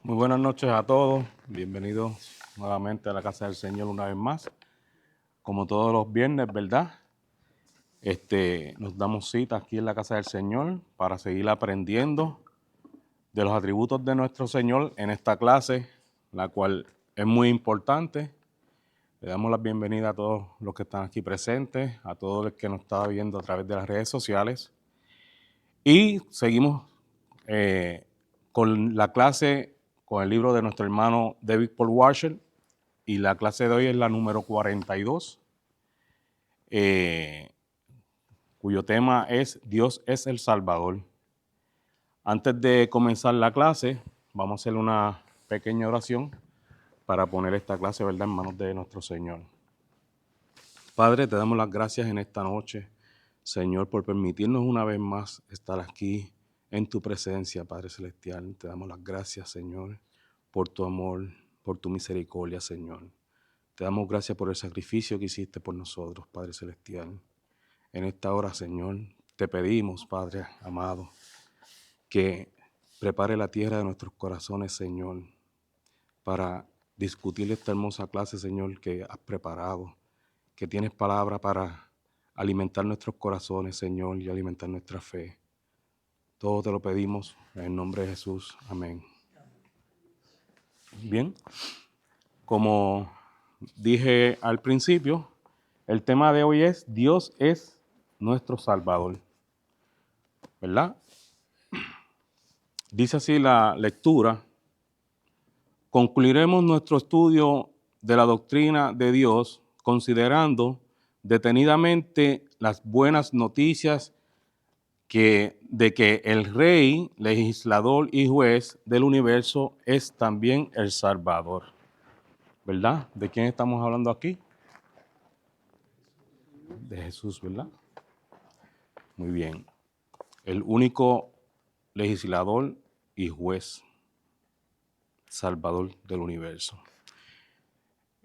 Muy buenas noches a todos, bienvenidos nuevamente a la casa del Señor una vez más. Como todos los viernes, ¿verdad? Nos damos cita aquí en la casa del Señor para seguir aprendiendo de los atributos de nuestro Señor en esta clase, la cual es muy importante. Le damos la bienvenida a todos los que están aquí presentes, a todos los que nos están viendo a través de las redes sociales. Y seguimos con la clase, con el libro de nuestro hermano David Paul Washer, y la clase de hoy es la número 42, cuyo tema es Dios es el Salvador. Antes de comenzar la clase, vamos a hacer una pequeña oración para poner esta clase, ¿verdad?, en manos de nuestro Señor. Padre, te damos las gracias en esta noche, Señor, por permitirnos una vez más estar aquí en tu presencia, Padre Celestial. Te damos las gracias, Señor, por tu amor, por tu misericordia, Señor. Te damos gracias por el sacrificio que hiciste por nosotros, Padre Celestial. En esta hora, Señor, te pedimos, Padre amado, que prepare la tierra de nuestros corazones, Señor, para discutir esta hermosa clase, Señor, que has preparado, que tienes palabra para alimentar nuestros corazones, Señor, y alimentar nuestra fe. Todo te lo pedimos en el nombre de Jesús. Amén. Bien, como dije al principio, el tema de hoy es Dios es nuestro Salvador, ¿verdad? Dice así la lectura: concluiremos nuestro estudio de la doctrina de Dios considerando detenidamente las buenas noticias de que el Rey, legislador y juez del universo es también el Salvador. ¿Verdad? ¿De quién estamos hablando aquí? De Jesús, ¿verdad? Muy bien. El único legislador y juez, Salvador del universo.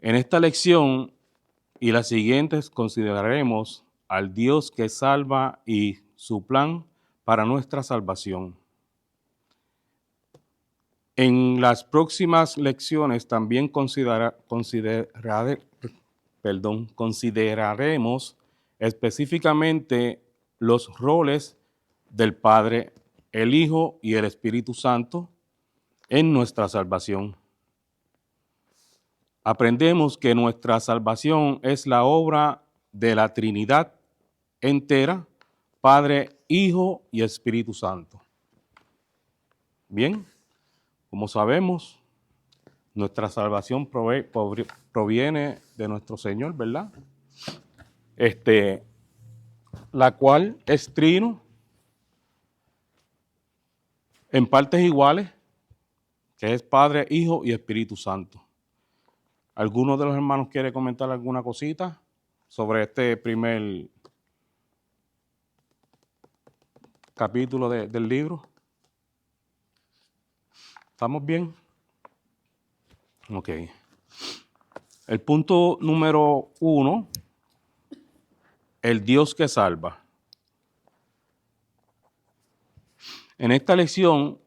En esta lección y las siguientes consideraremos al Dios que salva y su plan para nuestra salvación. En las próximas lecciones también consideraremos específicamente los roles del Padre, el Hijo y el Espíritu Santo en nuestra salvación. Aprendemos que nuestra salvación es la obra de la Trinidad entera, Padre, Hijo y Espíritu Santo. Bien, como sabemos, nuestra salvación proviene de nuestro Señor, ¿verdad? La cual es trino, en partes iguales, que es Padre, Hijo y Espíritu Santo. ¿Alguno de los hermanos quiere comentar alguna cosita sobre este primer capítulo del libro? ¿Estamos bien? Ok. El punto número 1, el Dios que salva. En esta lección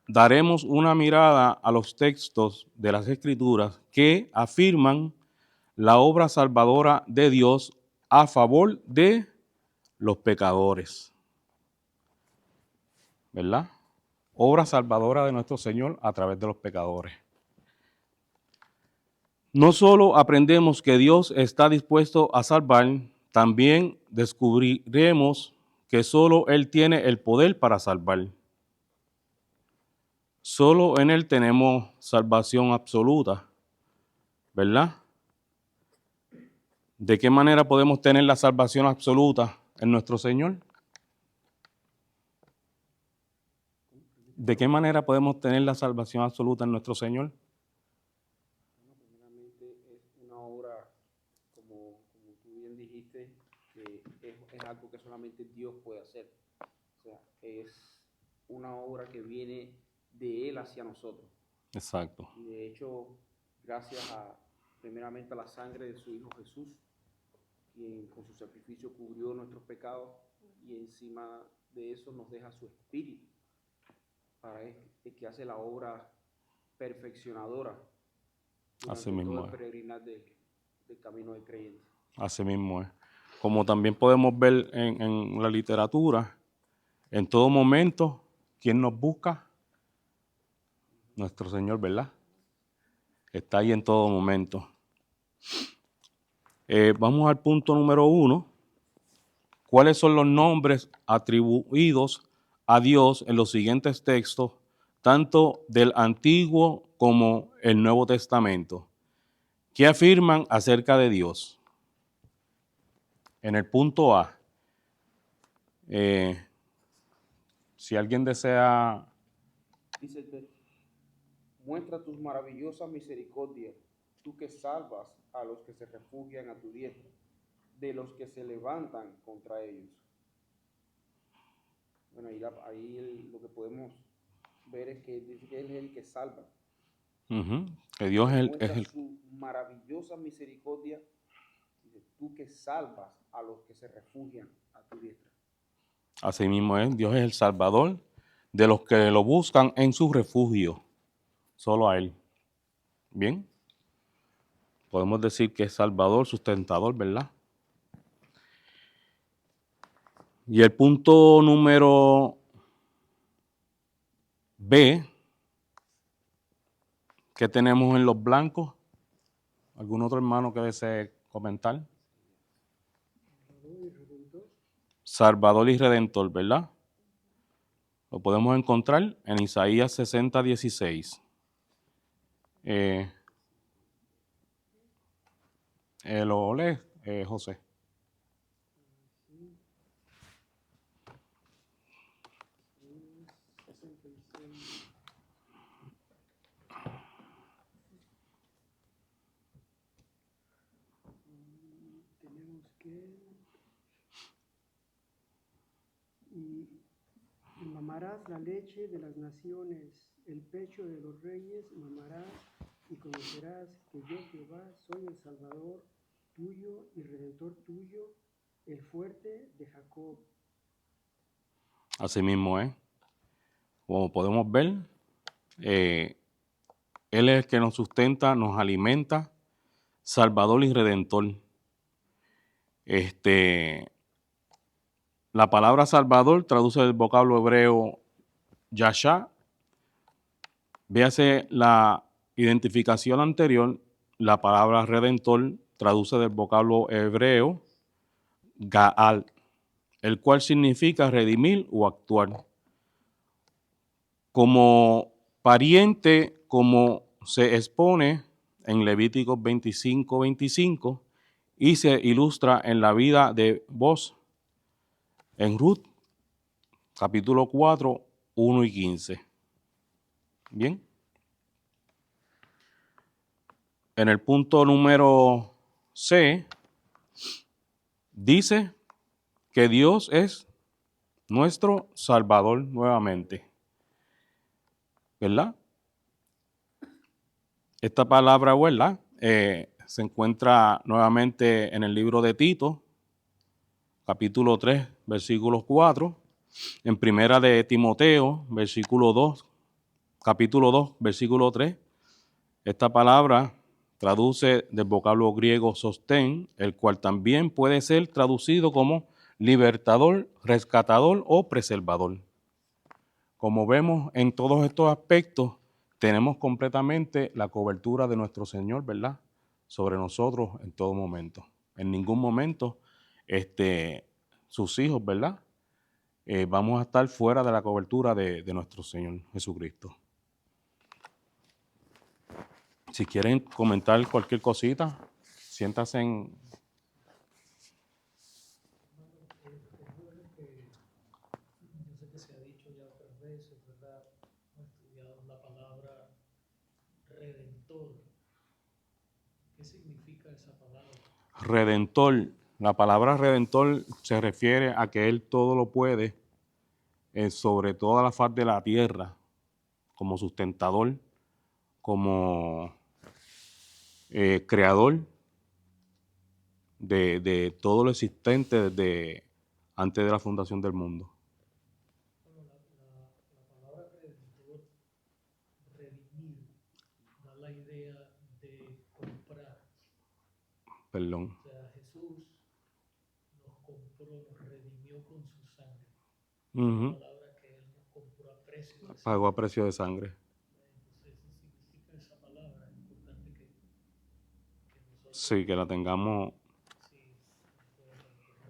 daremos una mirada a los textos de las Escrituras que afirman la obra salvadora de Dios a favor de los pecadores, ¿verdad? Obra salvadora de nuestro Señor a través de los pecadores. No solo aprendemos que Dios está dispuesto a salvar, también descubriremos que solo Él tiene el poder para salvar. Solo en Él tenemos salvación absoluta, ¿verdad? ¿De qué manera podemos tener la salvación absoluta en nuestro Señor? ¿De qué manera podemos tener la salvación absoluta en nuestro Señor? Bueno, primeramente es una obra, como tú bien dijiste, que es algo que solamente Dios puede hacer. O sea, es una obra que viene de Él hacia nosotros. Exacto. Y de hecho, gracias primeramente a la sangre de su Hijo Jesús, quien con su sacrificio cubrió nuestros pecados y encima de eso nos deja su Espíritu, para el que hace la obra perfeccionadora Así durante todo mismo el es. peregrinar del camino del creyente. Así mismo es. Como también podemos ver en la literatura, en todo momento, ¿quién nos busca? Nuestro Señor, ¿verdad? Está ahí en todo momento. Vamos al punto número 1. ¿Cuáles son los nombres atribuidos a Dios en los siguientes textos, tanto del Antiguo como el Nuevo Testamento? ¿Qué afirman acerca de Dios? En el punto A, si alguien desea... Dice, muestra tus maravillosas misericordias, tú que salvas a los que se refugian a tu diestra, de los que se levantan contra ellos. Bueno, ahí lo que podemos ver es que dice que Él es el que salva. que Dios es Muestra el... su maravillosa misericordia, dice, tú que salvas a los que se refugian a tu diestra. Así mismo es, Dios es el Salvador de los que lo buscan en su refugio. Solo a Él. Bien. Podemos decir que es Salvador, sustentador, ¿verdad? Y el punto número B, ¿qué tenemos en los blancos? ¿Algún otro hermano que desee comentar? Salvador y Redentor, ¿verdad? Lo podemos encontrar en Isaías 60:16. Lo lee, José. Tenemos que... Y mamarás la leche de las naciones, el pecho de los reyes mamarás, y conocerás que yo Jehová soy el Salvador tuyo y Redentor tuyo, el fuerte de Jacob. Así mismo es. Como podemos ver, Él es el que nos sustenta, nos alimenta, Salvador y Redentor. La palabra Salvador traduce del vocablo hebreo Yasha. Véase la identificación anterior. La palabra Redentor traduce del vocablo hebreo Gaal, el cual significa redimir o actuar. Como pariente, como se expone en Levíticos 25:25 y se ilustra en la vida de Boaz en Ruth, capítulo 4, 1 y 15. Bien. En el punto número C, dice que Dios es nuestro Salvador nuevamente. ¿Verdad? Esta palabra, ¿verdad? Se encuentra nuevamente en el libro de Tito, capítulo 3, versículo 4, en primera de Timoteo, versículo 2, capítulo 2, versículo 3. Esta palabra traduce del vocablo griego sostén, el cual también puede ser traducido como libertador, rescatador o preservador. Como vemos en todos estos aspectos, tenemos completamente la cobertura de nuestro Señor, ¿verdad? Sobre nosotros en todo momento. En ningún momento sus hijos, ¿verdad? Vamos a estar fuera de la cobertura de nuestro Señor Jesucristo. Si quieren comentar cualquier cosita, siéntanse en... Yo sé que se ha dicho ya otras veces, ¿verdad? Hemos estudiado la palabra redentor. ¿Qué significa esa palabra? Redentor. La palabra redentor se refiere a que Él todo lo puede sobre toda la faz de la tierra, como sustentador, como creador de todo lo existente desde antes de la fundación del mundo. Bueno, la palabra redentor, redimir, Perdón. O sea, Jesús nos compró, nos redimió con su sangre. Ujú. La palabra que Él nos compró a precio de sangre. Pagó a precio de sangre. Entonces, eso significa esa palabra. Es importante que nosotros, Sí, que la tengamos. sí,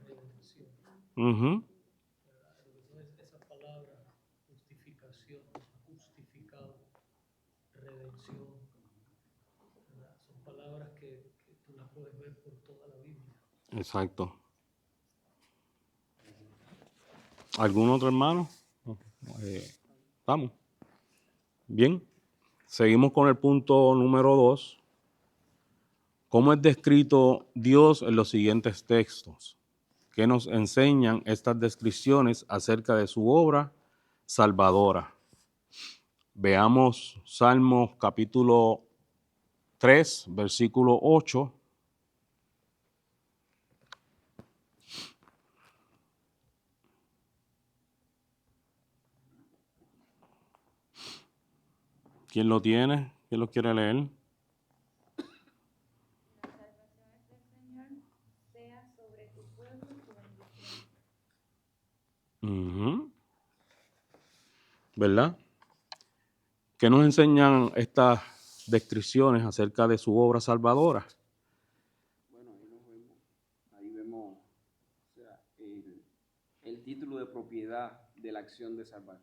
redención. Ujú. ¿Verdad? Entonces, esa palabra, justificación, nos ha justificado, redención, ¿verdad? Son palabras que tú las puedes ver por toda la Biblia. Exacto. ¿Algún otro hermano? Estamos. Bien. Seguimos con el punto número 2. ¿Cómo es descrito Dios en los siguientes textos? ¿Qué nos enseñan estas descripciones acerca de su obra salvadora? Veamos Salmos capítulo 3, versículo 8. ¿Quién lo tiene? ¿Quién lo quiere leer? La salvación es del Señor, sea sobre tu pueblo y tu bendición. Ujú. ¿Verdad? ¿Qué nos enseñan estas descripciones acerca de su obra salvadora? Bueno, ahí vemos, o sea, el título de propiedad de la acción de salvar.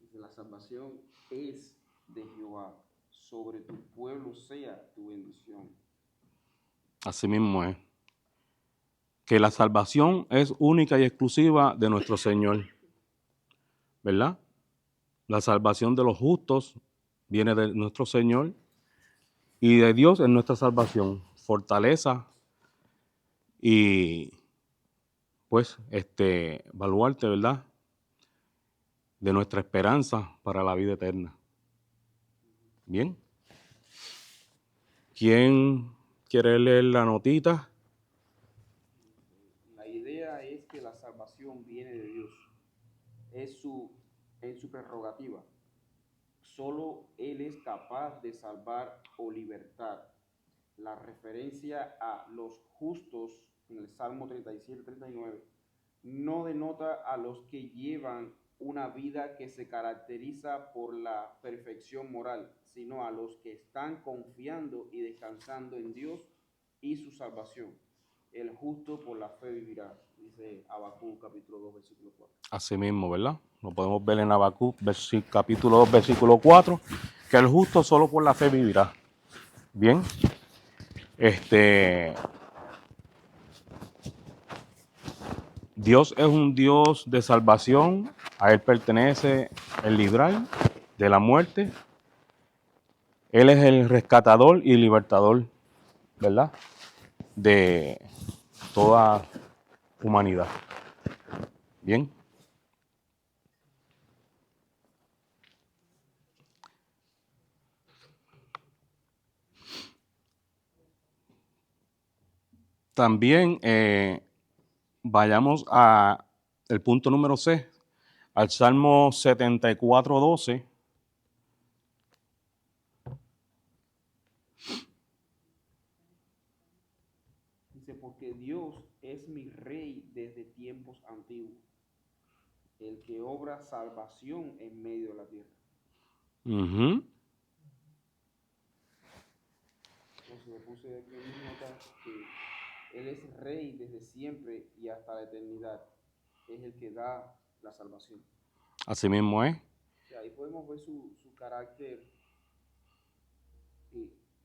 Dice, la salvación es de Jehová, sobre tu pueblo sea tu bendición. Así mismo es. Que la salvación es única y exclusiva de nuestro Señor. ¿Verdad? La salvación de los justos viene de nuestro Señor y de Dios es nuestra salvación, fortaleza y pues baluarte, ¿verdad? De nuestra esperanza para la vida eterna. Bien. ¿Quién quiere leer la notita? La idea es que la salvación viene de Dios, es su prerrogativa. Solo Él es capaz de salvar o libertar. La referencia a los justos en el Salmo 37-39 no denota a los que llevan una vida que se caracteriza por la perfección moral, sino a los que están confiando y descansando en Dios y su salvación. El justo por la fe vivirá, dice Habacuc capítulo 2, versículo 4. Así mismo, ¿verdad? Lo podemos ver en Habacuc, capítulo 2, versículo 4, que el justo solo por la fe vivirá. Bien. Dios es un Dios de salvación, a Él pertenece el librar de la muerte. Él es el rescatador y libertador, ¿verdad? De toda humanidad. Bien. También vayamos a el punto número 6, al Salmo 74:12. Dice, porque Dios es mi rey desde tiempos antiguos, el que obra salvación en medio de la tierra. Uh-huh. Entonces le puse aquí en mis notas que Él es rey desde siempre y hasta la eternidad. Es el que da la salvación. Así mismo es. O sea, ahí podemos ver su carácter.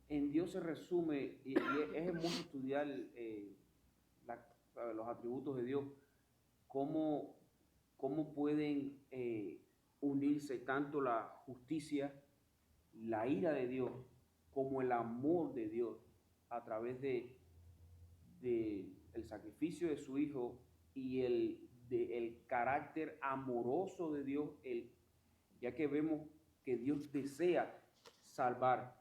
En Dios se resume, y es hermoso estudiar los atributos de Dios, cómo pueden unirse tanto la justicia, la ira de Dios, como el amor de Dios a través de el sacrificio de su Hijo y el carácter amoroso de Dios, ya que vemos que Dios desea salvar.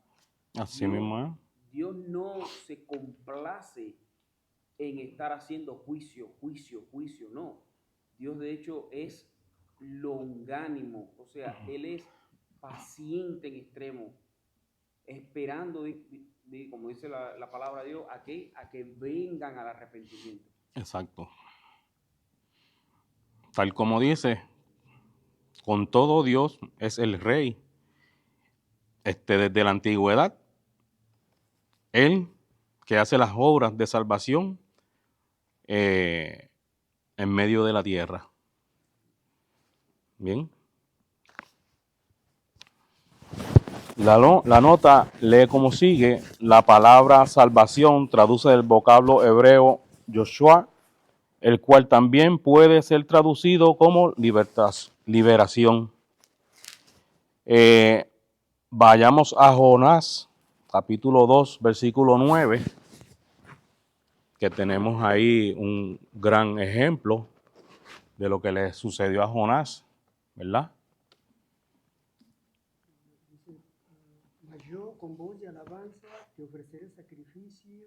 Así mismo es. Dios no se complace en estar haciendo juicio, no. Dios de hecho es longánimo, o sea, Él es paciente en extremo. esperando, como dice la palabra de Dios, a que vengan al arrepentimiento. Exacto. Tal como dice, con todo Dios es el rey. Desde la antigüedad, Él que hace las obras de salvación en medio de la tierra. Bien. La nota lee como sigue. La palabra salvación traduce del vocablo hebreo Yoshua, el cual también puede ser traducido como liberación. Vayamos a Jonás, capítulo 2, versículo 9, que tenemos ahí un gran ejemplo de lo que le sucedió a Jonás, ¿verdad? Dice, mas yo con voz de alabanza te ofreceré sacrificio,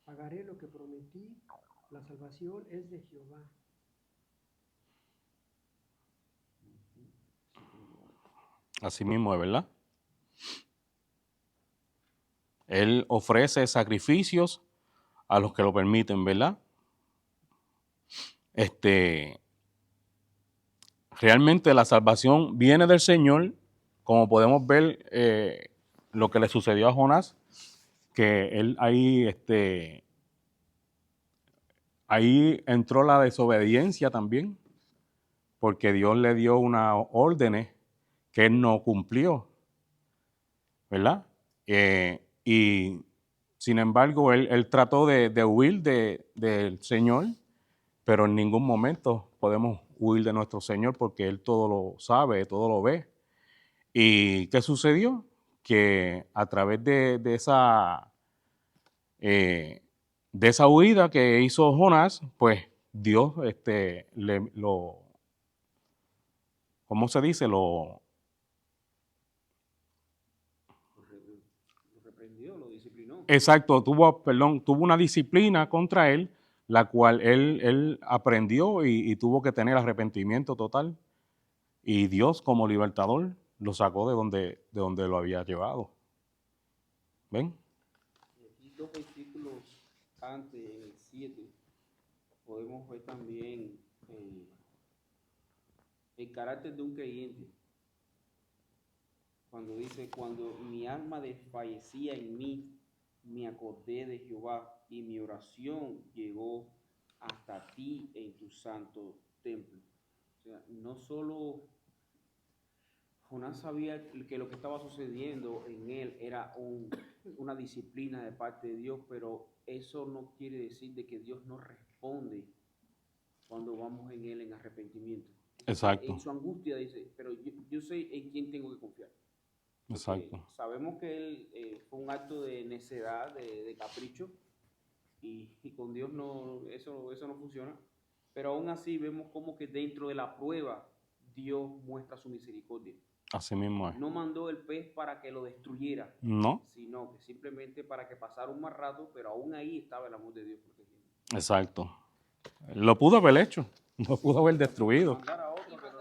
pagaré lo que prometí, la salvación es de Jehová. Así mismo es, ¿verdad? Él ofrece sacrificios a los que lo permiten, ¿verdad? Realmente la salvación viene del Señor, como podemos ver lo que le sucedió a Jonás, que él ahí entró la desobediencia también, porque Dios le dio unas órdenes que él no cumplió, ¿verdad? Y sin embargo, él trató de huir del Señor, pero en ningún momento podemos huir de nuestro Señor porque Él todo lo sabe, todo lo ve. ¿Y qué sucedió? Que a través de esa huida que hizo Jonás, pues Dios ¿cómo se dice? Lo reprendió, lo disciplinó. Exacto, tuvo una disciplina contra él, la cual él aprendió y tuvo que tener arrepentimiento total. Y Dios, como libertador, lo sacó de donde lo había llevado. ¿Ven? Y aquí 2 versículos antes, en el 7, podemos ver también el carácter de un creyente. Cuando dice, cuando mi alma desfallecía en mí, me acordé de Jehová y mi oración llegó hasta ti en tu santo templo. O sea, no solo Jonás sabía que lo que estaba sucediendo en él era una disciplina de parte de Dios, pero eso no quiere decir de que Dios no responde cuando vamos en él en arrepentimiento. Exacto. En su angustia dice, pero yo sé en quién tengo que confiar. Exacto. Sabemos que él fue un acto de necedad, de capricho, y con Dios eso no funciona. Pero aún así vemos como que dentro de la prueba Dios muestra su misericordia. Así mismo es. No mandó el pez para que lo destruyera, No. sino que simplemente para que pasara un más rato, pero aún ahí estaba el amor de Dios protegiendo. Exacto. Lo pudo haber hecho, lo pudo haber destruido. Mandar a otro, pero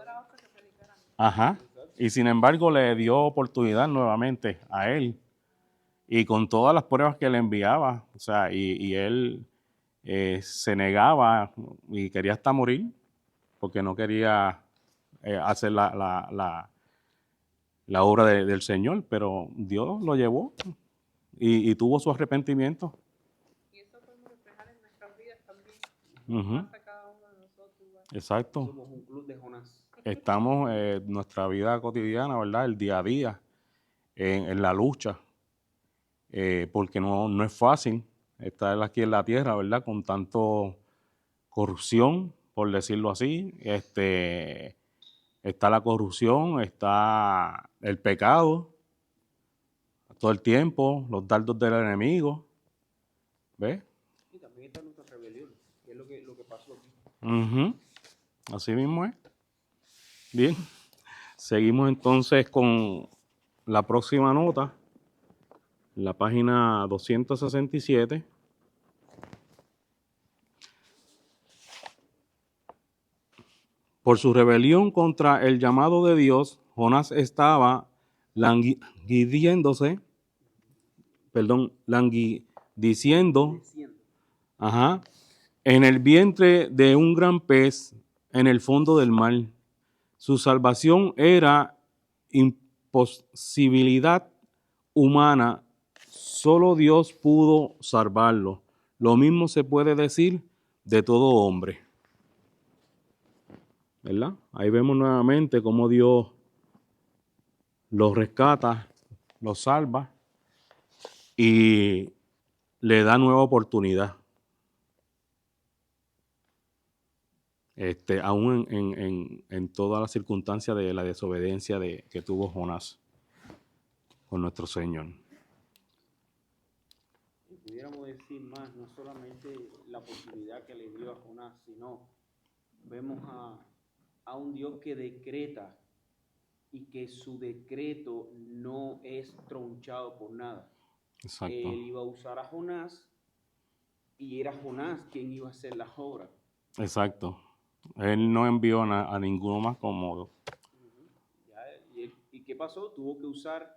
Ajá. Y sin embargo le dio oportunidad nuevamente a él. Y con todas las pruebas que le enviaba, o sea, y él se negaba y quería hasta morir porque no quería hacer la obra del Señor, pero Dios lo llevó y tuvo su arrepentimiento. Y eso podemos reflejar en nuestras vidas también. Ujú. Pasa cada uno de nosotros igual. Exacto. somos un club de Jonás. Estamos en nuestra vida cotidiana, ¿verdad? El día a día, en la lucha, porque no es fácil estar aquí en la tierra, ¿verdad? Con tanto corrupción, por decirlo así. Está la corrupción, está el pecado, todo el tiempo, los dardos del enemigo. ¿Ves? Y también está nuestra rebelión, que es lo que pasó aquí. Ujú. Así mismo es. Bien. Seguimos entonces con la próxima nota, la página 267. Por su rebelión contra el llamado de Dios, Jonás estaba languidiéndose languideciendo, diciendo. ajá, en el vientre de un gran pez en el fondo del mar. Su salvación era imposibilidad humana. Solo Dios pudo salvarlo. Lo mismo se puede decir de todo hombre. ¿Verdad? Ahí vemos nuevamente cómo Dios los rescata, los salva y le da nueva oportunidad. Aún en todas las circunstancias de la desobediencia que tuvo Jonás con nuestro Señor. Y pudiéramos decir más, no solamente la oportunidad que le dio a Jonás, sino vemos a un Dios que decreta y que su decreto no es tronchado por nada. Exacto. Él iba a usar a Jonás y era Jonás quien iba a hacer las obras. Exacto. Él no envió a ninguno más cómodo. ¿Y qué pasó? Tuvo que usar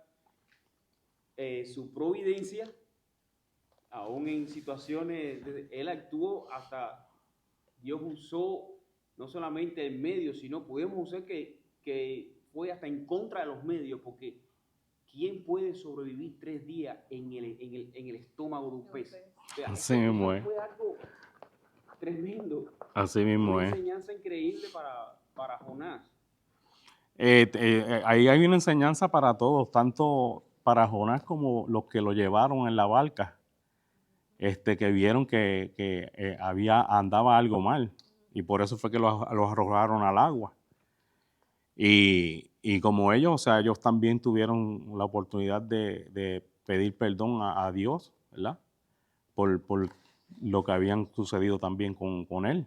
su providencia, aún en situaciones, él actuó hasta, Dios usó no solamente el medio, sino podemos usar que fue hasta en contra de los medios, porque ¿quién puede sobrevivir 3 días en el estómago de un pez? O sea, Así eso mismo es. fue algo tremendo. Así mismo Una es. enseñanza increíble para Jonás. Ahí hay una enseñanza para todos, tanto para Jonás como los que lo llevaron en la barca, que vieron que andaba algo mal y por eso fue que los arrojaron al agua. Y como ellos, o sea, ellos también tuvieron la oportunidad de pedir perdón a Dios, ¿verdad? Por lo que habían sucedido también con él,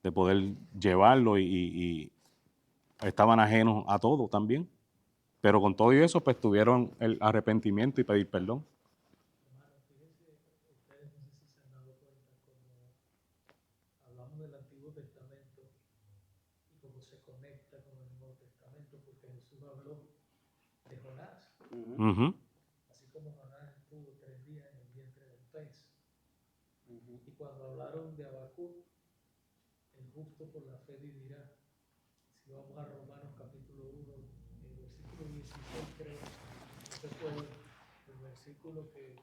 de poder llevarlo y estaban ajenos a todo también. Pero con todo eso, pues tuvieron el arrepentimiento y pedir perdón. Hermano, fíjense, ustedes no sé si se han dado cuenta cómo hablamos del Antiguo Testamento y cómo se conecta con el Nuevo Testamento, porque Jesús habló de Jonás, Ujú. así como Jonás estuvo 3 días en el vientre del pez. Y cuando hablaron de Habacuc, el justo por la fe vivirá. Si vamos a Romanos capítulo 1, versículo 16, creo, ese fue el versículo que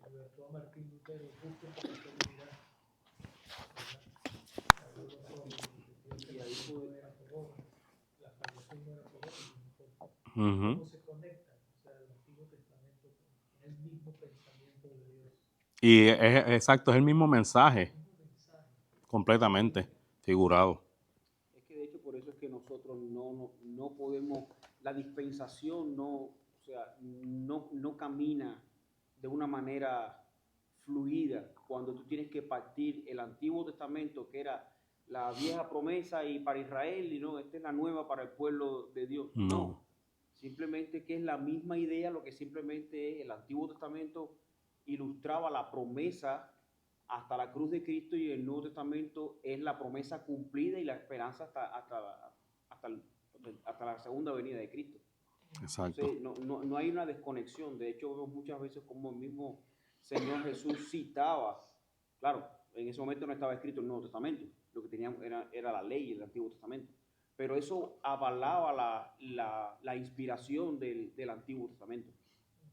libertó a Martín Lutero, justo por la fe vivirá. Y ahí no era por obra, la salvación no era por obra, sino por Ujú. cómo se conectan, o sea, el Antiguo Testamento con el mismo pensamiento de Dios. Y exacto, es el mismo mensaje, El mismo mensaje. completamente figurado. Es que de hecho por eso es que nosotros no podemos, la dispensación o sea, no camina de una manera fluida cuando tú tienes que partir el Antiguo Testamento, que era la vieja promesa y para Israel, y no, esta es la nueva para el pueblo de Dios. No. Simplemente que es la misma idea, lo que simplemente es el Antiguo Testamento ilustraba la promesa hasta la cruz de Cristo y el Nuevo Testamento es la promesa cumplida y la esperanza hasta la segunda venida de Cristo. Exacto. Entonces, no hay una desconexión. De hecho, vemos muchas veces como el mismo Señor Jesús citaba, claro, en ese momento no estaba escrito el Nuevo Testamento, lo que teníamos era la ley y el Antiguo Testamento, pero eso avalaba la inspiración del Antiguo Testamento.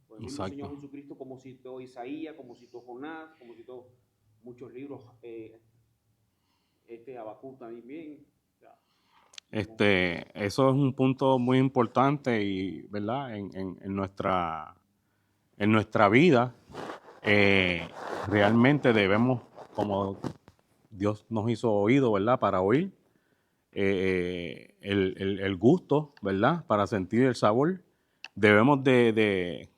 Por el mismo Exacto. Señor Jesucristo, como citó Isaías, como citó Jonás, como citó muchos libros, Habacuc también. Eso es un punto muy importante y, ¿verdad? En nuestra vida, realmente debemos, como Dios nos hizo oído, ¿verdad? Para oír, el gusto, ¿verdad? Para sentir el sabor. Debemos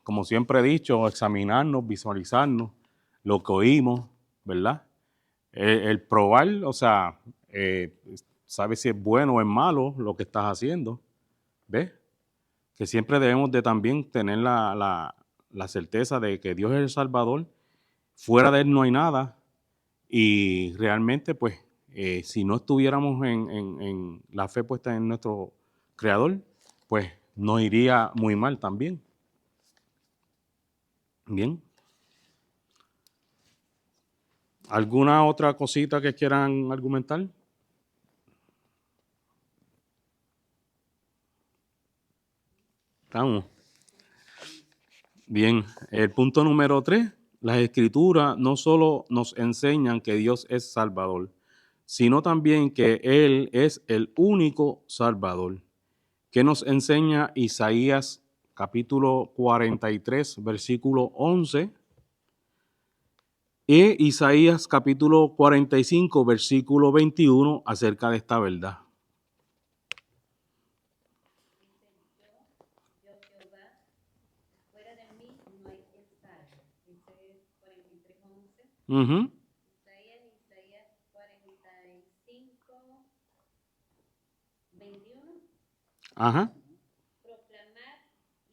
como siempre he dicho, examinarnos, visualizarnos lo que oímos, ¿verdad? El probar, o sea, sabes si es bueno o es malo lo que estás haciendo, ¿ves? Que siempre debemos de también tener la certeza de que Dios es el Salvador, fuera de Él no hay nada, y realmente, pues, si no estuviéramos en la fe puesta en nuestro Creador, pues nos iría muy mal también. Bien. ¿Alguna otra cosita que quieran argumentar? Estamos. Bien, el punto número 3, las escrituras no solo nos enseñan que Dios es Salvador, sino también que Él es el único Salvador. ¿Qué nos enseña Isaías capítulo 43, versículo 11? Y Isaías capítulo 45, versículo 21 acerca de esta verdad. Yo Jehová, fuera de mí no hay quien salve. Ese es 43:11. Uh-huh. Isaías 45, 21. Ajá. Proclamar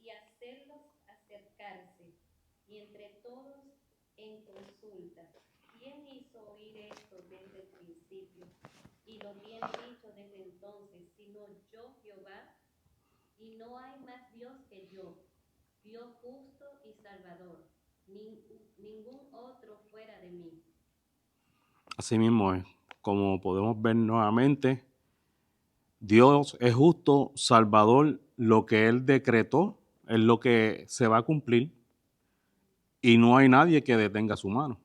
y hacerlos acercarse, y entre todos en consulta. ¿Quién hizo oír esto desde el principio? Y lo bien dicho desde entonces, sino yo Jehová, y no hay más Dios que yo, Dios justo y salvador, ningún otro fuera de mí. Así mismo es. Como podemos ver nuevamente, Dios es justo, Salvador, lo que Él decretó es lo que se va a cumplir y no hay nadie que detenga su mano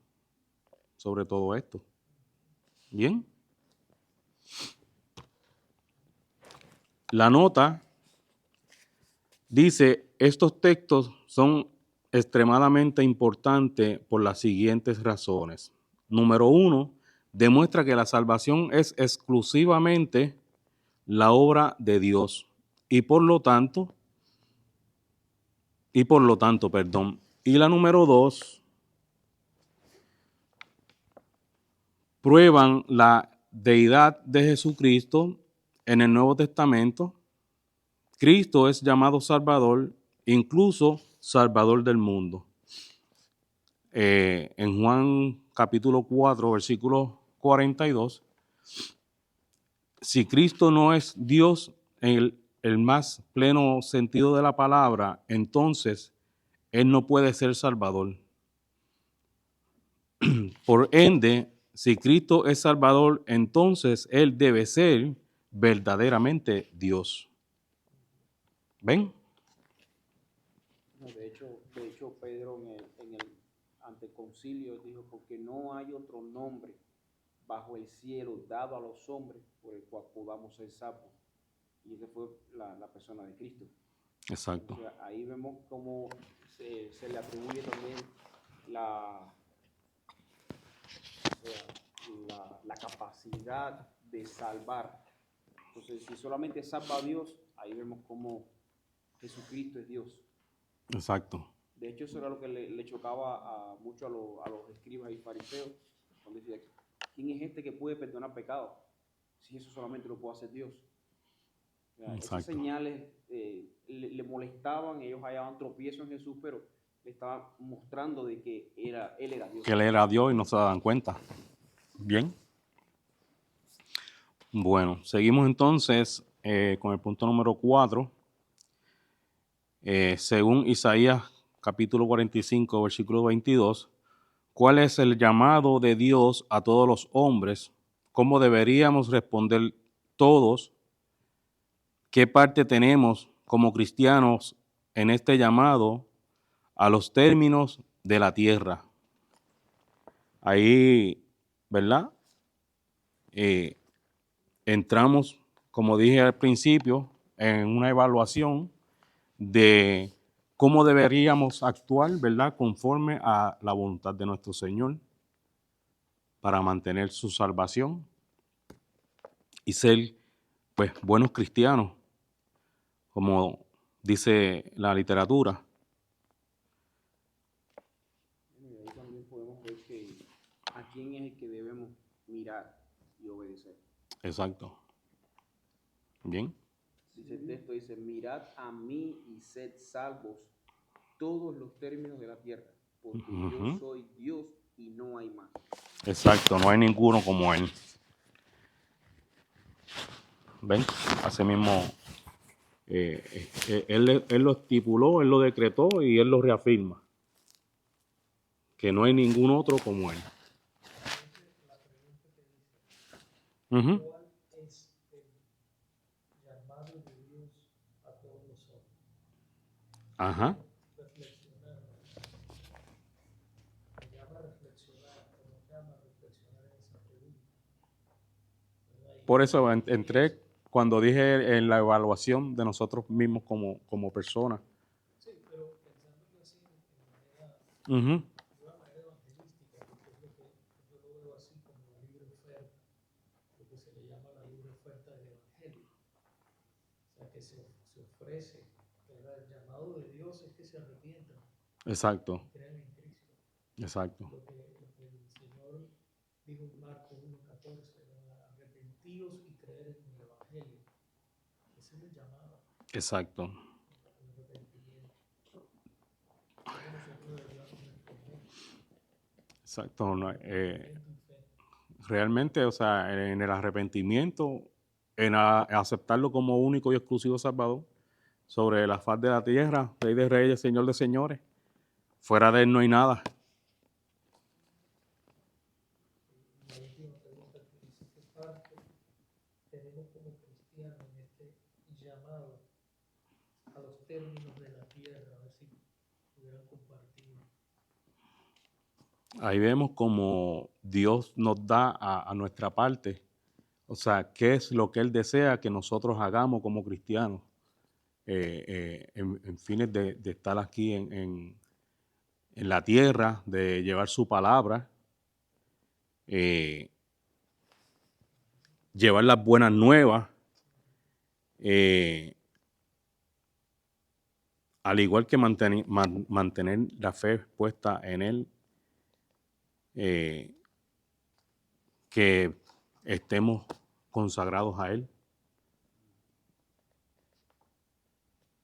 sobre todo esto. Bien. La nota dice, estos textos son extremadamente importantes por las siguientes razones. Número 1, demuestra que la salvación es exclusivamente la obra de Dios y por lo tanto, perdón. Y la número 2, prueban la deidad de Jesucristo en el Nuevo Testamento. Cristo es llamado Salvador, incluso Salvador del mundo. En Juan capítulo 4, versículo 42, si Cristo no es Dios en el más pleno sentido de la palabra, entonces Él no puede ser Salvador. Por ende, si Cristo es Salvador, entonces Él debe ser verdaderamente Dios. ¿Ven? No, de hecho Pedro ante el concilio dijo, porque no hay otro nombre bajo el cielo dado a los hombres por el cual podamos ser salvos. Y esa fue la persona de Cristo. Exacto. O sea, ahí vemos cómo se le atribuye también la capacidad de salvar. Entonces, si solamente salva a Dios, ahí vemos cómo Jesucristo es Dios. Exacto. De hecho, eso era lo que le chocaba mucho a los escribas y fariseos, cuando decía, ¿quién es este que puede perdonar pecados? Si eso solamente lo puede hacer Dios. O sea, esas señales le molestaban, ellos hallaban tropiezo en Jesús, pero le estaban mostrando de que él era Dios. Que Él era Dios y no se daban cuenta. Bien. Bueno, seguimos entonces con el punto número 4. Según Isaías capítulo 45, versículo 22, ¿cuál es el llamado de Dios a todos los hombres? ¿Cómo deberíamos responder todos? ¿Qué parte tenemos como cristianos en este llamado a los términos de la tierra? Ahí, ¿verdad? Entramos, como dije al principio, en una evaluación de cómo deberíamos actuar, ¿verdad? Conforme a la voluntad de nuestro Señor para mantener su salvación y ser, pues, buenos cristianos, como dice la literatura. Y ahí también podemos ver que a quién es el que debemos mirar y obedecer. Exacto. Bien. Dice el texto, dice, mirad a mí y sed salvos todos los términos de la tierra, porque yo soy Dios y no hay más. Exacto, no hay ninguno como Él. ¿Ven? Así mismo, él lo estipuló, Él lo decretó y Él lo reafirma. que no hay ningún otro como Él. Ujú. ¿Cuál es el llamado de Dios a todos nosotros? Ajá. Reflexionar. Nos llama a reflexionar, o nos llama a reflexionar en esa pregunta. ¿Verdad? Por eso entré cuando dije en la evaluación de nosotros mismos como personas. Sí, pero pensándolo así en manera, Ujú. de una manera evangelística, porque es lo que yo lo veo así como la libre oferta, lo que se le llama la libre oferta del Evangelio. O sea, que se ofrece, ¿verdad? El llamado de Dios es que se arrepientan Exacto, y crean en Cristo. exacto, Lo que el Señor dijo en Marcos 1:14, ¿verdad? Arrepentíos y creer en el Evangelio. Ese es el llamado exacto, al arrepentimiento. ¿Cómo nosotros deberíamos responder? exacto. No, Arrepentimiento y fe. realmente, o sea, en el arrepentimiento, en aceptarlo como único y exclusivo Salvador, sobre la faz de la tierra, Rey de Reyes, Señor de Señores. Fuera de Él no hay nada. Y la última pregunta que dice, ¿qué parte tenemos como cristianos en este llamado a los términos de la tierra? A ver si pudieran compartir. Ahí vemos como Dios nos da a nuestra parte, o sea, qué es lo que Él desea que nosotros hagamos como cristianos, en fines de estar aquí en la tierra, de llevar su palabra, eh, llevar las buenas nuevas, eh, al igual que mantener la fe puesta en Él, que estemos consagrados a Él.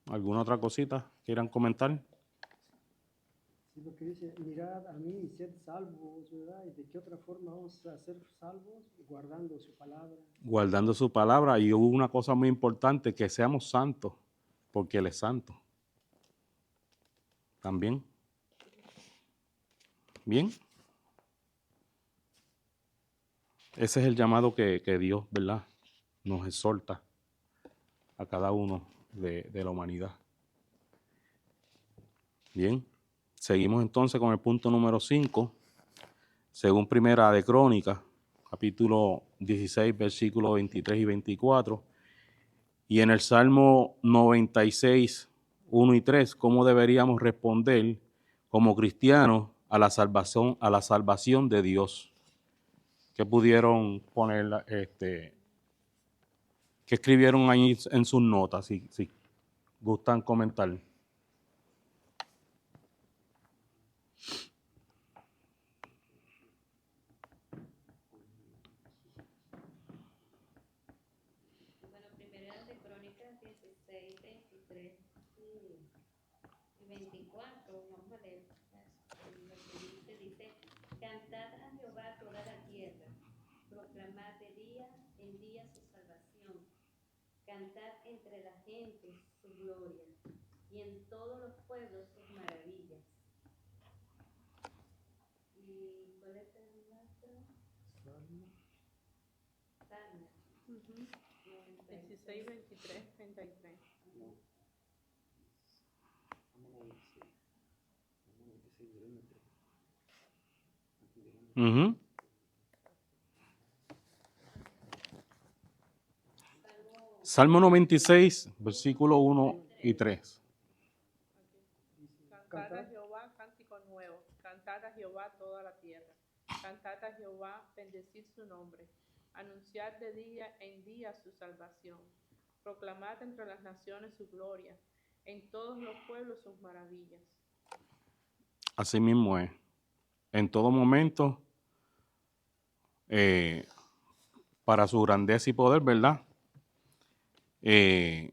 ¿Alguna otra cosita quieran comentar? Sí, lo que dice, mirad a mí y sed salvos, ¿verdad? ¿Y de qué otra forma vamos a ser salvos? Guardando su palabra. Guardando su palabra. Y hubo una cosa muy importante, que seamos santos, porque Él es santo. También. Bien. Ese es el llamado que Dios, ¿verdad?, nos exhorta a cada uno de la humanidad. Bien. Seguimos entonces con el punto número 5. Según Primera de Crónicas, capítulo 16, versículos 23 y 24. Y en el Salmo 96, 1 y 3, ¿cómo deberíamos responder como cristianos a la salvación de Dios? ¿Qué pudieron poner, qué escribieron ahí en sus notas, si gustan comentar? Bueno, primera de Crónicas 16, 23 y 24, vamos a leer lo que dice, cantad a Jehová toda la tierra, proclamad de día en día su salvación, cantad entre las gentes su gloria, y en todos los pueblos sus maravillas. ¿Y cuál es el otro? Salmo. 16, 23, 33. Uh-huh. Salmo 96, versículo 1 y 3. Cantad a Jehová cántico nuevo, cantad a Jehová toda la tierra, cantad a Jehová, bendecid su nombre, anunciad de día en día su salvación, proclamad entre las naciones su gloria, en todos los pueblos sus maravillas. Así mismo es. En todo momento, para su grandeza y poder, ¿verdad? Que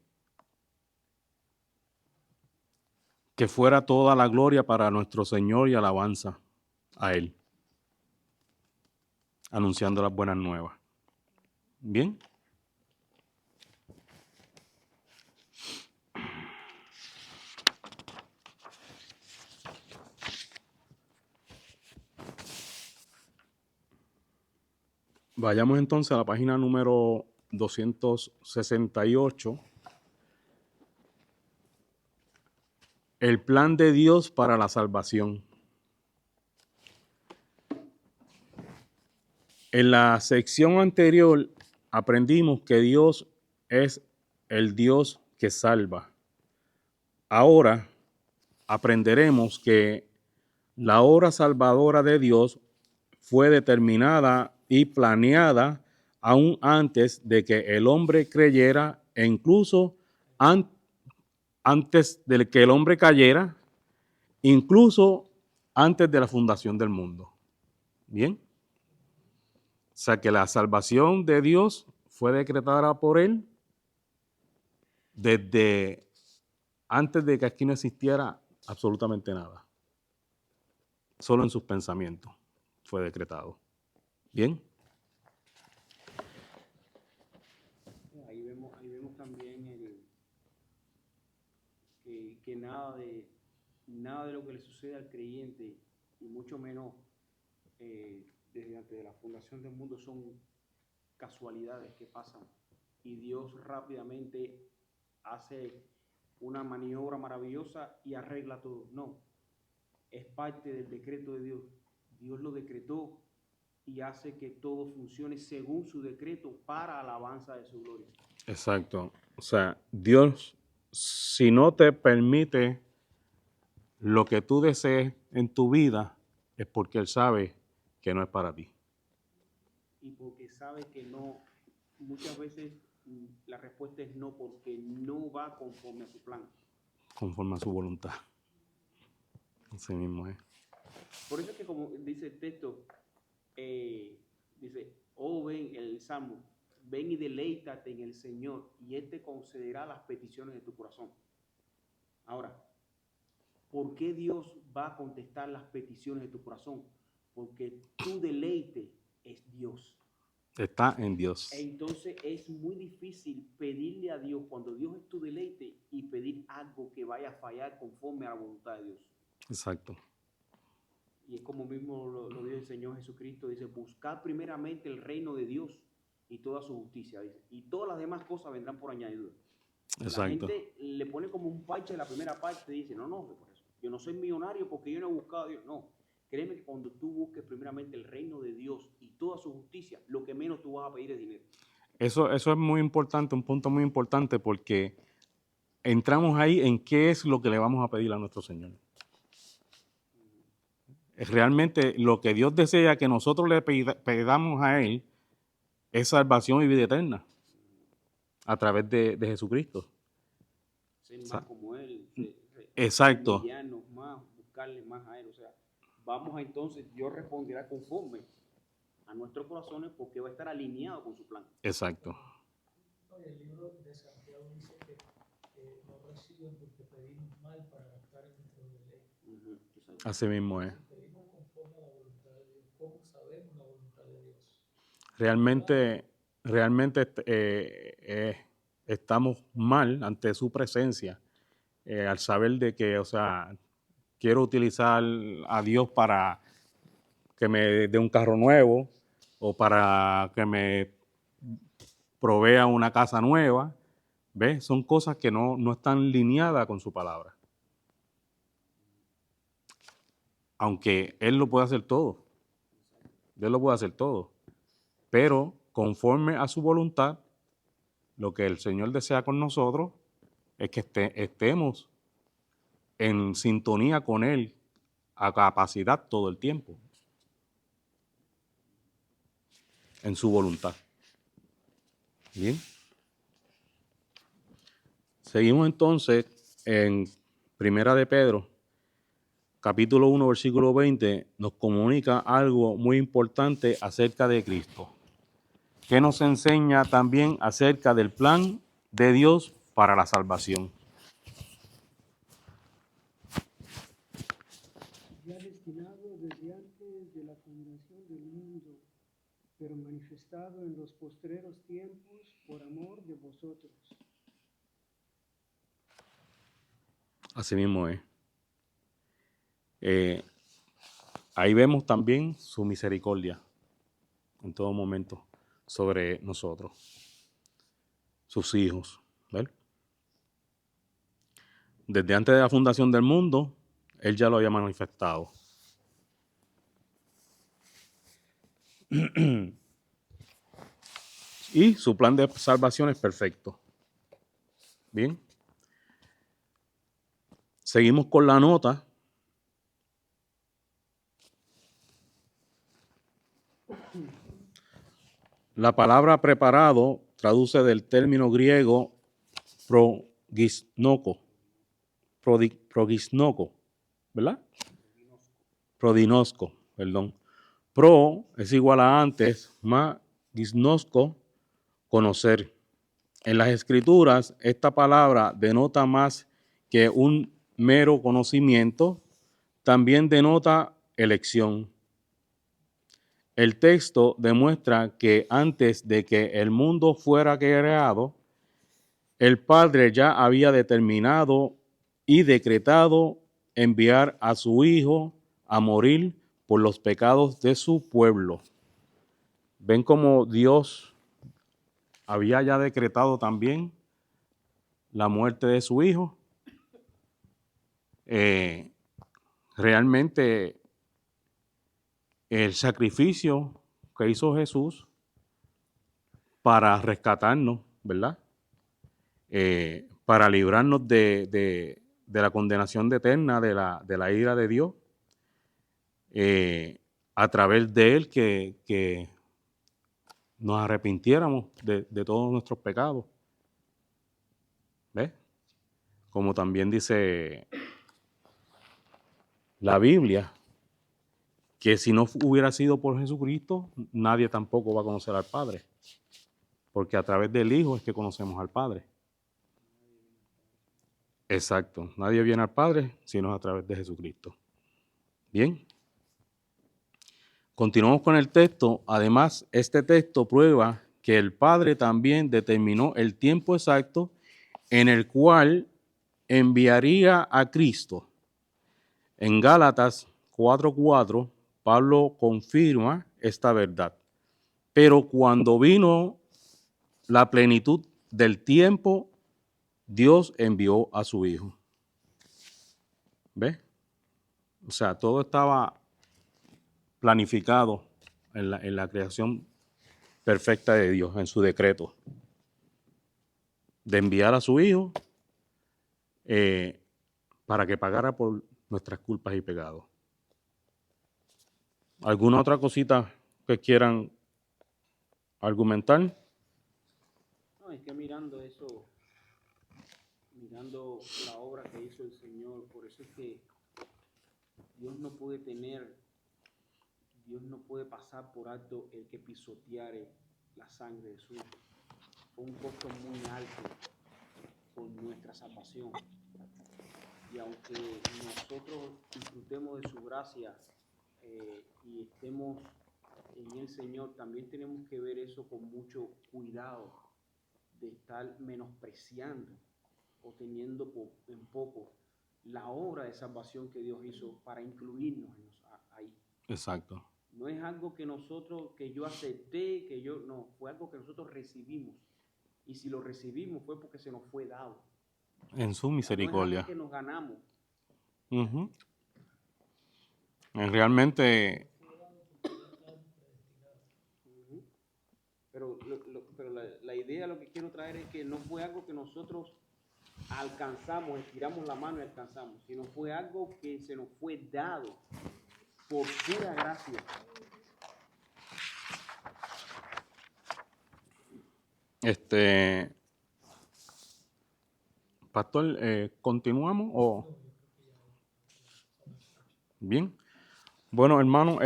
fuera toda la gloria para nuestro Señor y alabanza a Él, anunciando las buenas nuevas. Bien. Vayamos entonces a la página número 268. El plan de Dios para la salvación. En la sección anterior aprendimos que Dios es el Dios que salva. Ahora aprenderemos que la obra salvadora de Dios fue determinada y planeada aún antes de que el hombre creyera e incluso antes de que el hombre cayera, incluso antes de la fundación del mundo. ¿Bien? O sea que la salvación de Dios fue decretada por Él desde antes de que aquí no existiera absolutamente nada. Solo en sus pensamientos fue decretado. ¿Bien? Ahí vemos también que nada de lo que le sucede al creyente, y mucho menos desde antes de la fundación del mundo, son casualidades que pasan. Y Dios rápidamente hace una maniobra maravillosa y arregla todo. No, es parte del decreto de Dios. Dios lo decretó y hace que todo funcione según su decreto para alabanza de su gloria. Exacto. O sea, Dios, si no te permite lo que tú desees en tu vida, es porque Él sabe que no es para ti. Y porque sabe que no, muchas veces la respuesta es no, porque no va conforme a su plan. Conforme a su voluntad. Así mismo es. Por eso es que, como dice el texto, dice, ven el Salmo, ven y deleítate en el Señor, y Él te concederá las peticiones de tu corazón. Ahora, ¿por qué Dios va a contestar las peticiones de tu corazón? Porque tu deleite es Dios. Está en Dios. Entonces es muy difícil pedirle a Dios cuando Dios es tu deleite y pedir algo que vaya a fallar conforme a la voluntad de Dios. Exacto. Y es como mismo lo dice el Señor Jesucristo, dice, buscad primeramente el reino de Dios y toda su justicia, dice, y todas las demás cosas vendrán por añadidura. Exacto. La gente le pone como un parche en la primera parte y dice, no, por eso, yo no soy millonario porque yo no he buscado a Dios. No, créeme que cuando tú busques primeramente el reino de Dios y toda su justicia, lo que menos tú vas a pedir es dinero. Eso es muy importante, un punto muy importante, porque entramos ahí en qué es lo que le vamos a pedir a nuestro Señor. Realmente lo que Dios desea que nosotros le pedamos a Él es salvación y vida eterna a través de Jesucristo. Ser más como Él, Exacto. humillarnos más, buscarle más a Él. O sea, vamos a entonces, Dios responderá conforme a nuestros corazones porque va a estar alineado con su plan. Exacto. El libro de Santiago dice que no reciben porque pedimos mal para gastar en nuestro deleite. Así mismo es. Pedimos conforme a la voluntad de Dios. ¿Cómo sabemos la voluntad de Dios? Realmente estamos mal ante su presencia al saber de que, o sea, quiero utilizar a Dios para que me dé un carro nuevo o para que me provea una casa nueva. ¿Ves? Son cosas que no están lineadas con su palabra. Aunque Él lo puede hacer todo. Él lo puede hacer todo. Pero conforme a su voluntad, lo que el Señor desea con nosotros es que estemos en sintonía con Él a capacidad todo el tiempo. En su voluntad. Bien. Seguimos entonces en Primera de Pedro, capítulo 1, versículo 20, nos comunica algo muy importante acerca de Cristo, que nos enseña también acerca del plan de Dios para la salvación. Ya destinado desde antes de la fundación del mundo, pero manifestado en los postreros tiempos por amor de vosotros. Así mismo es. Ahí vemos también su misericordia en todo momento. sobre nosotros, sus hijos. ¿Ves? Desde antes de la fundación del mundo, Él ya lo había manifestado. Y su plan de salvación es perfecto. Bien. Seguimos con la nota. La palabra preparado traduce del término griego progisnoko, ¿verdad? Prodinosco, perdón. Pro es igual a antes, más gisnosco, conocer. En las escrituras, esta palabra denota más que un mero conocimiento, también denota elección. El texto demuestra que antes de que el mundo fuera creado, el Padre ya había determinado y decretado enviar a su Hijo a morir por los pecados de su pueblo. ¿Ven cómo Dios había ya decretado también la muerte de su Hijo? Realmente el sacrificio que hizo Jesús para rescatarnos, ¿verdad? Para librarnos de la condenación eterna, de la ira de Dios, a través de Él que nos arrepintiéramos de todos nuestros pecados. ¿Ves? Como también dice la Biblia, que si no hubiera sido por Jesucristo, nadie tampoco va a conocer al Padre. Porque a través del Hijo es que conocemos al Padre. Exacto. Nadie viene al Padre sino a través de Jesucristo. Bien. Continuamos con el texto. Además, este texto prueba que el Padre también determinó el tiempo exacto en el cual enviaría a Cristo. En Gálatas 4:4, Pablo confirma esta verdad. Pero cuando vino la plenitud del tiempo, Dios envió a su Hijo. ¿Ves? O sea, todo estaba planificado en la creación perfecta de Dios, en su decreto de enviar a su Hijo para que pagara por nuestras culpas y pecados. ¿Alguna otra cosita que quieran argumentar? No, es que mirando eso, mirando la obra que hizo el Señor, por eso es que Dios no puede pasar por alto el que pisoteare la sangre de su Hijo. Fue un costo muy alto por nuestra salvación. Y aunque nosotros disfrutemos de su gracia y estemos en el Señor, también tenemos que ver eso con mucho cuidado, de estar menospreciando o teniendo en poco la obra de salvación que Dios hizo para incluirnos ahí. Exacto. No es algo que yo acepté, no, fue algo que nosotros recibimos. Y si lo recibimos fue porque se nos fue dado. En su misericordia. No es algo que nos ganamos. Uh-huh. Realmente. Pero la idea, lo que quiero traer es que no fue algo que nosotros alcanzamos, estiramos la mano y alcanzamos, sino fue algo que se nos fue dado por pura gracia. Pastor, ¿continuamos o? Bien. Bueno, hermano,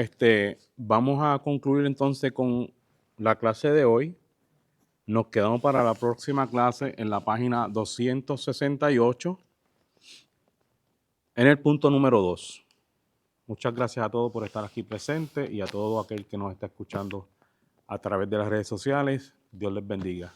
vamos a concluir entonces con la clase de hoy. Nos quedamos para la próxima clase en la página 268, en el punto número 2. Muchas gracias a todos por estar aquí presentes y a todo aquel que nos está escuchando a través de las redes sociales. Dios les bendiga.